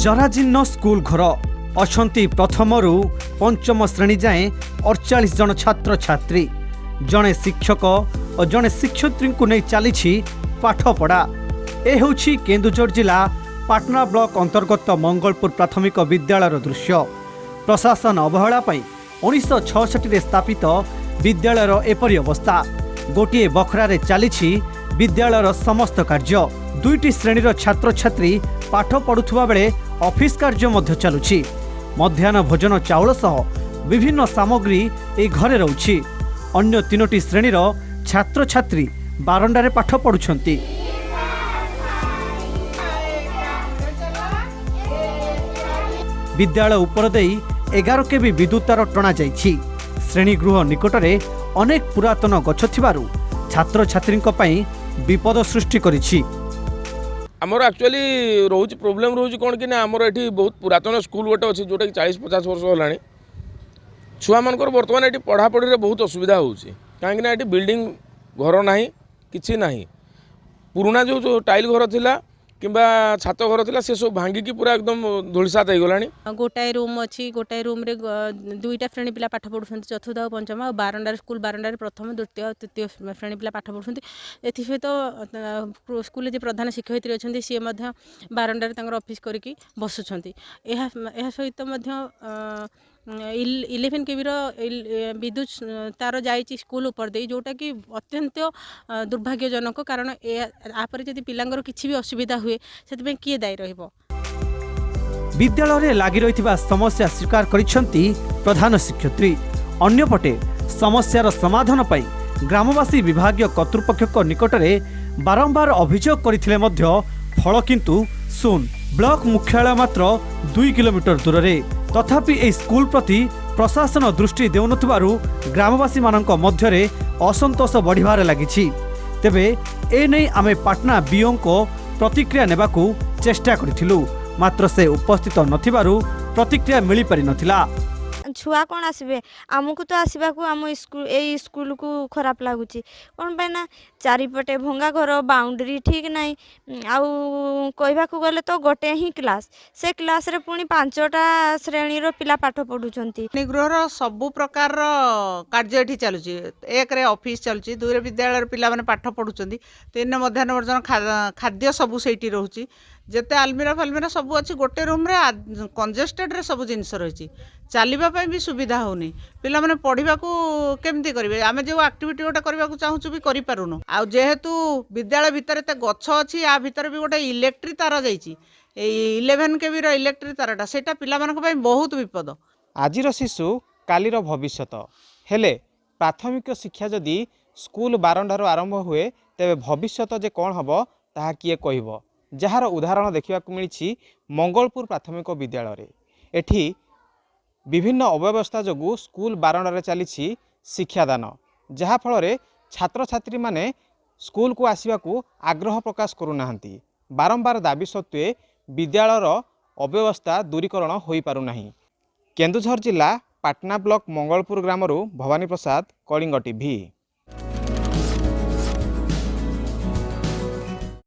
जराजीर्ण school घर अछंती प्रथमरू पंचम श्रेणी जाए 48 जन छात्र छात्री जड़े शिक्षक और जड़े शिक्षयित्री को नहीं चली पाठपढ़ा। ए होछि केन्दुझर जिला पाटना ब्लॉक अंतर्गत मंगलपुर प्राथमिक विद्यालय दृश्य। प्रशासन अवहेला 1966 स्थापित विद्यालयर एपरी अवस्था। गोटे बखरारे चली विद्यालयर समस्त कार्य। दुईटी श्रेणीर छात्र छात्री पाठ पढ़ुवा बेले ऑफिस कार्य मध्य चलुछि। मध्याह्न भोजन चाउल सह विभिन्न सामग्री ए घरे रहुछि। अन्य तीनोटी श्रेणीर छात्र छात्री बारंडारे पाठ पढ़ुछंती। विद्यालय उपर देई 11 केबी विद्युत तार टणा जाइछि। श्रेणी गृह निकटरे अनेक पुरातन गछ थिबारु छात्र छात्रींक पई विपद सृष्टि करिछि। आमर एक्चुअली रोज प्रोब्लेम रोज कौन कि आमर ये बहुत पुरातन स्कूल गोटे अच्छे जोटा कि 40-50 वर्ष होलानी। छुआ मानकर बर्तमान ये पढ़ापढ़ी में बहुत असुविधा होउछि। कहीं ये बिल्डिंग घर ना कि ना पुराना जो टाइल घर थिला किंबा छात घर थिला से सब भांगिकी पूरा एकदम धूलिसात हो गलानी। गोटाए रूम अच्छी गोटाए रूम रे दुईटा श्रेणी पिला पाठ पढ़ुछंती, चतुर्थ और पंचम और बारंडार स्कूल बारंडार प्रथम द्वितीय और तृतीय श्रेणी पिला पाठ पढ़ुछंती। एथि तो स्कूल जे प्रधान शिक्षयित्री अच्छी सी बारंडार ऑफिस करके बसुछंती। यह सहित 11 केबीर विद्युत तार जाइए स्कूल उपर दे जोटा कि अत्यंत दुर्भाग्यजनक। कारण यापर जदि पिलांगर किसी भी असुविधा हुए से किए दायी रहिबो। विद्यालय लागी रही समस्या स्वीकार करिसेंती प्रधान शिक्षयित्री। अन्यपटे समस्यार समाधान पाई ग्रामवासी विभागीय कर्तृपक्ष निकटरे बारंबार अभियोग करथिले मध्य फल किंतु शून्य। ब्लॉक मुख्यालय मात्र 2 किलोमीटर दूर रे। तथापि ए स्कूल प्रति प्रशासन दृष्टि देउनथबारु ग्रामवासी मानक मध्यरे असंतोष बढ़िबार लागिछि। तेबे ए नै आमे पाटना बीओ को प्रतिक्रिया नेबाकू चेष्टा करिथिलु, मात्र से उपस्थित नथिबारु प्रतिक्रिया मिली पारि नथिला। छुआ कौन आसबे आमको तो आसवा को आम स्कूल को खराब लगुच कौन पे ना चारिपटे भंगा घर बाउंड्री ठीक नाई कहवा गले तो गोटे ही क्लास से क्लास रे पुणी 5टा श्रेणी पिला पाठ पढ़ुछंती। गृहर सबु प्रकार कार्य ये चलुची। 1 रे ऑफिस चलुची, 2 रे विद्यालय पिला माने पाठ पढ़ुछंती, 3 रे मध्याह्न भोजन खाद्य सबु सेठी रहउची। जेते आलमीरा फालमीरा सबु अच्छी गोटे रूम रे कंजेस्टेड रे सब जिनस रही। चलवा भी सुविधा होनी। पिला माने पढ़ा को केमती करेंगे आम जो एक्टिविटी गोटे करने चाहूँ भी करूँ। आ जेहेतु विद्यालय भितर एत गछ अच्छी या भितर भी गोटे इलेक्ट्रिक तार जाइए 11 केबी इलेक्ट्रिक तारटा से पिला बहुत विपद। आजिर शिशु कालीर भविष्यत हेले प्राथमिक शिक्षा जदि स्कूल बारंडार आरंभ हुए तेरे भविष्यत जे कौन हम ताहा किए कहब। जार उदाहरण देखा मिली मंगलपुर प्राथमिक विद्यालय। एठी विभिन्न अव्यवस्था जोगु स्कूल बारंडार चली शिक्षादान, जहाँफल छात्र छात्री माने स्कूल को आसवा को आग्रह प्रकाश करूना। बारंबार दाबी सत्वे विद्यालयर अव्यवस्था दूरीकरण हो पारुना। केन्दुझर जिला पाटना ब्लॉक मंगलपुर ग्रामरू भवानी प्रसाद, कलिंग टीवी।